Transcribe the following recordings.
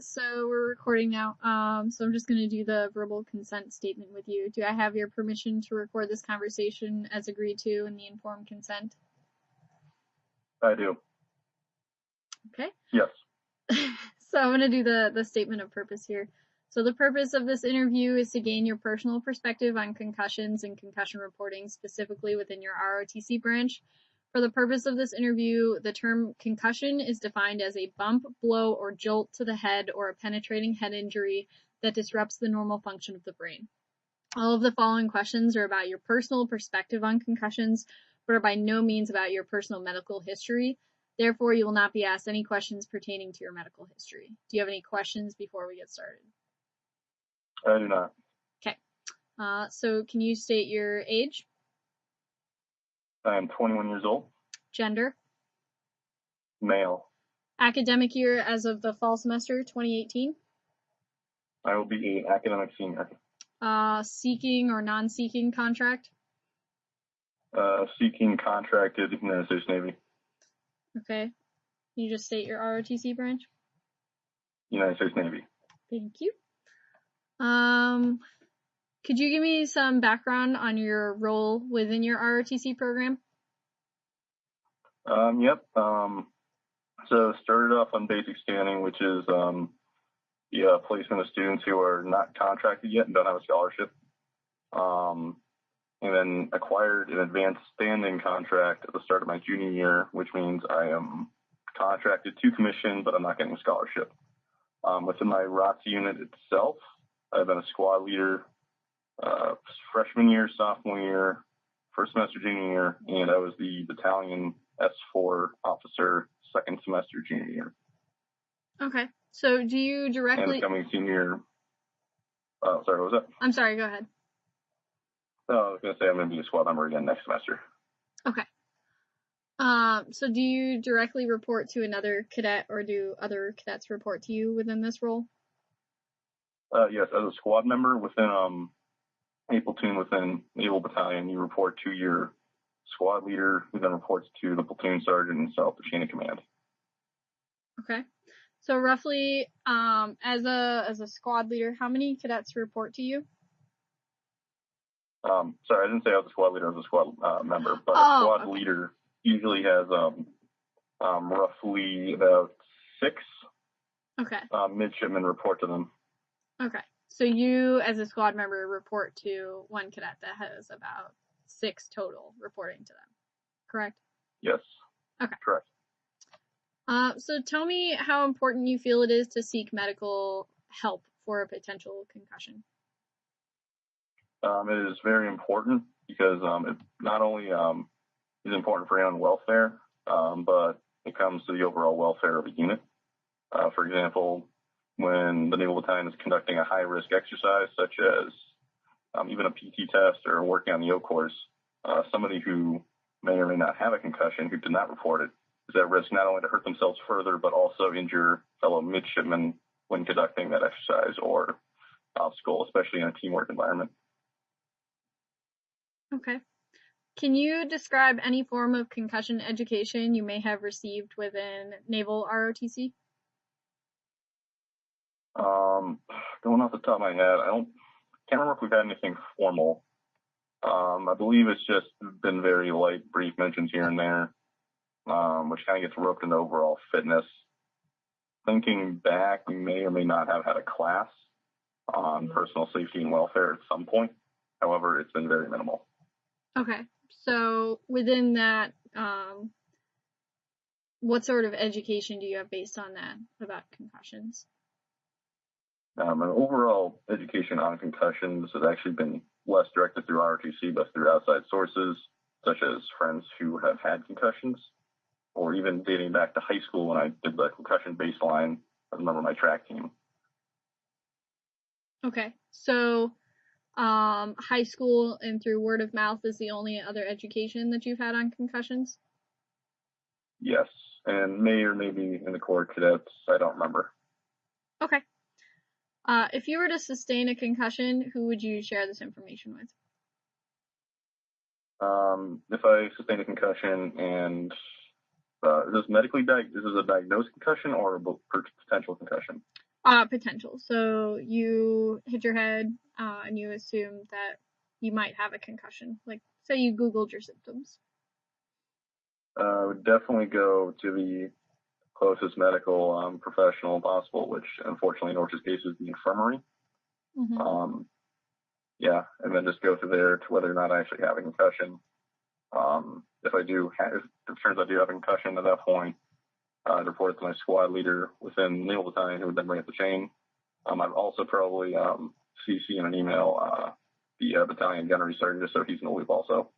so we're recording now. So I'm just going to do the verbal consent statement with you. Do I have your permission to record this conversation as agreed to in the informed consent? I do. Okay. Yes. So I'm going to do the statement of purpose here. So the purpose of this interview is to gain your personal perspective on concussions and concussion reporting, specifically within your ROTC branch. For the purpose of this interview, the term concussion is defined as a bump, blow, or jolt to the head or a penetrating head injury that disrupts the normal function of the brain. All of the following questions are about your personal perspective on concussions, but are by no means about your personal medical history. Therefore, you will not be asked any questions pertaining to your medical history. Do you have any questions before we get started? I do not. Okay. So can you state your age? I am 21 years old. Gender? Male. Academic year as of the fall semester 2018? I will be an academic senior. Seeking or non-seeking contract? Seeking contracted United States Navy. Okay. Can you just state your ROTC branch? United States Navy. Thank you. Could you give me some background on your role within your ROTC program? Yep. So started off on basic scanning, which is the placement of students who are not contracted yet and don't have a scholarship. And then acquired an advanced standing contract at the start of my junior year, which means I am contracted to commission, but I'm not getting a scholarship. Within my ROTC unit itself, I've been a squad leader freshman year, sophomore year, first semester junior year, and I was the battalion S4 officer second semester junior year. Okay. So do you directly... And becoming senior... sorry, what was that? I'm sorry, go ahead. I was going to say I'm going to be a squad member again next semester. Okay. So do you directly report to another cadet, or do other cadets report to you within this role? Yes, as a squad member within a platoon within Naval Battalion, you report to your squad leader, who then reports to the platoon sergeant and self, the chain of command. Okay. So roughly, as a squad leader, how many cadets report to you? Sorry, I didn't say I was a squad leader, I was a squad member, but a squad leader usually has roughly about 6 midshipmen report to them. Okay. So you, as a squad member, report to one cadet that has about 6 total reporting to them, correct? Yes. Okay. Correct. So tell me how important you feel it is to seek medical help for a potential concussion. It is very important because it not only is important for your own welfare, but it comes to the overall welfare of a unit. For example, when the Naval Battalion is conducting a high-risk exercise, such as even a PT test or working on the O course, somebody who may or may not have a concussion who did not report it is at risk not only to hurt themselves further, but also injure fellow midshipmen when conducting that exercise or obstacle, especially in a teamwork environment. Okay. Can you describe any form of concussion education you may have received within Naval ROTC? Going off the top of my head, can't remember if we've had anything formal. I believe it's just been very light, brief mentions here and there, which kind of gets roped into overall fitness. Thinking back, we may or may not have had a class on personal safety and welfare at some point. However, it's been very minimal. Okay. So within that, what sort of education do you have based on that about concussions? An overall education on concussions has actually been less directed through ROTC, but through outside sources, such as friends who have had concussions, or even dating back to high school when I did the concussion baseline as a member of my track team. Okay. So high school and through word of mouth is the only other education that you've had on concussions? Yes, and may or maybe in the Corps Cadets, I don't remember. Okay. If you were to sustain a concussion, who would you share this information with? If I sustain a concussion and is this a diagnosed concussion or a potential concussion? Potential. So you hit your head, and you assume that you might have a concussion. Like, say you Googled your symptoms. I would definitely go to the closest medical professional possible, which unfortunately in Orch's case is the infirmary. Mm-hmm. Yeah, and then just go through there to whether or not I actually have a concussion. If it turns out I do have a concussion at that point, I'd report it to my squad leader within the Naval Battalion, who would then bring up the chain. I'd also probably CC in an email the battalion gunnery sergeant, just so he's in the loop also.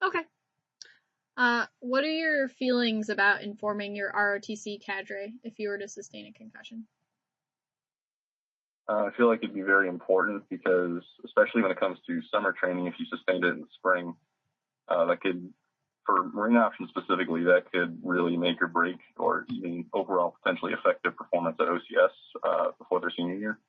Okay. What are your feelings about informing your ROTC cadre if you were to sustain a concussion? I feel like it'd be very important because, especially when it comes to summer training, if you sustained it in the spring, that could, for Marine options specifically, that could really make or break, or even overall potentially affect their performance at OCS before their senior year.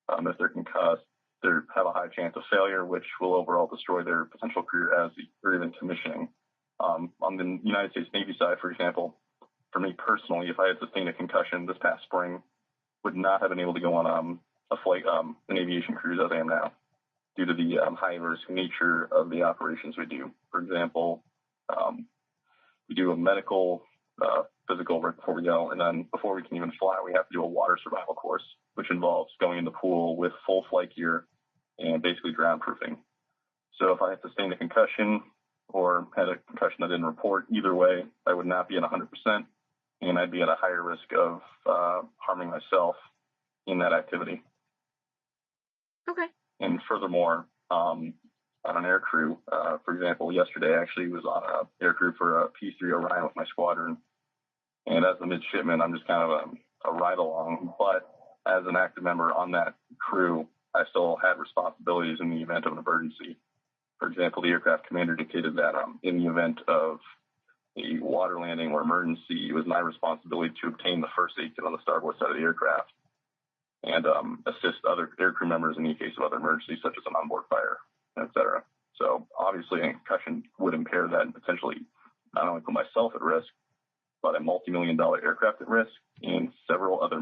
If they're concussed, they have a high chance of failure, which will overall destroy their potential career or even commissioning. On the United States Navy side, for example, for me personally, if I had sustained a concussion this past spring, would not have been able to go on a flight, an aviation cruise as I am now, due to the high risk nature of the operations we do. For example, we do a medical physical right before we go, and then before we can even fly, we have to do a water survival course, which involves going in the pool with full flight gear and basically drown proofing. So if I had sustained a concussion or had a concussion I didn't report, either way, I would not be at 100%, and I'd be at a higher risk of harming myself in that activity. Okay. And furthermore, on an air crew, for example, yesterday I actually was on an air crew for a P3 Orion with my squadron, and as a midshipman, I'm just kind of a ride-along, but as an active member on that crew, I still had responsibilities in the event of an emergency. For example, the aircraft commander dictated that in the event of a water landing or emergency, it was my responsibility to obtain the first aid kit on the starboard side of the aircraft and assist other aircrew members in the case of other emergencies, such as an onboard fire, etc. So obviously, a concussion would impair that and potentially not only put myself at risk, but a multi-million-dollar aircraft at risk and several other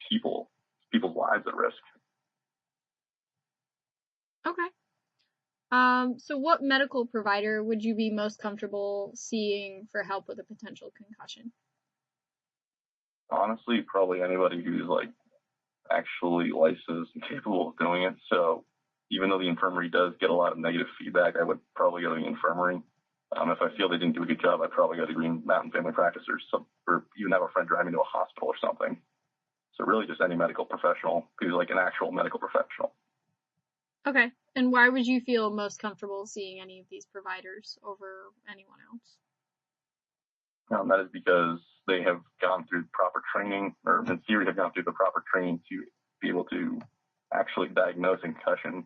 people's lives at risk. Okay. So what medical provider would you be most comfortable seeing for help with a potential concussion? Honestly, probably anybody who's actually licensed and capable of doing it. So even though the infirmary does get a lot of negative feedback, I would probably go to the infirmary. If I feel they didn't do a good job, I'd probably go to Green Mountain Family Practice or even have a friend drive me to a hospital or something. So really just any medical professional who's an actual medical professional. Okay. And why would you feel most comfortable seeing any of these providers over anyone else? That is because they have gone through proper training, or in theory have gone through the proper training to be able to actually diagnose a concussion,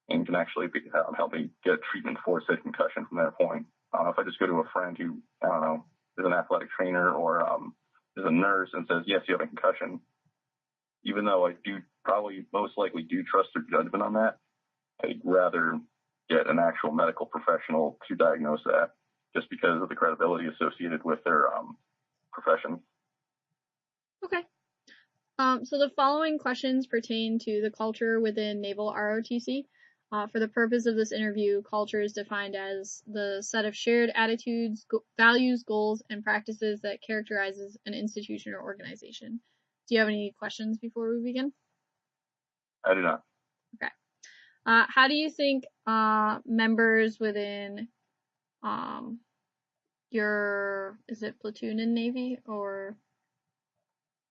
and can actually help me get treatment for said concussion from that point. If I just go to a friend who, I don't know, is an athletic trainer or is a nurse and says, yes, you have a concussion, even though I do probably most likely do trust their judgment on that, I'd rather get an actual medical professional to diagnose that, just because of the credibility associated with their profession. Okay. So the following questions pertain to the culture within Naval ROTC. For the purpose of this interview, culture is defined as the set of shared attitudes, values, goals, and practices that characterizes an institution or organization. Do you have any questions before we begin? I do not. Okay. How do you think members within is it platoon in Navy or?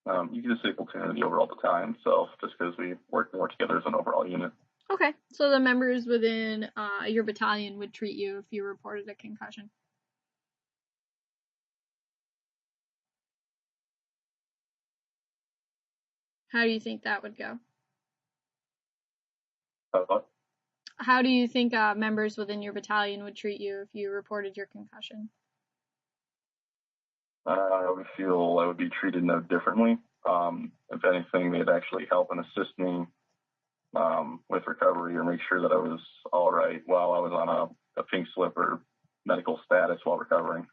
You can just say platoon or the overall battalion itself, just because we work more together as an overall unit. Okay, so the members within your battalion would treat you if you reported a concussion. How do you think that would go? How do you think members within your battalion would treat you if you reported your concussion? I would feel I would be treated no differently. If anything, they'd actually help and assist me with recovery or make sure that I was all right while I was on a pink slip or medical status while recovering.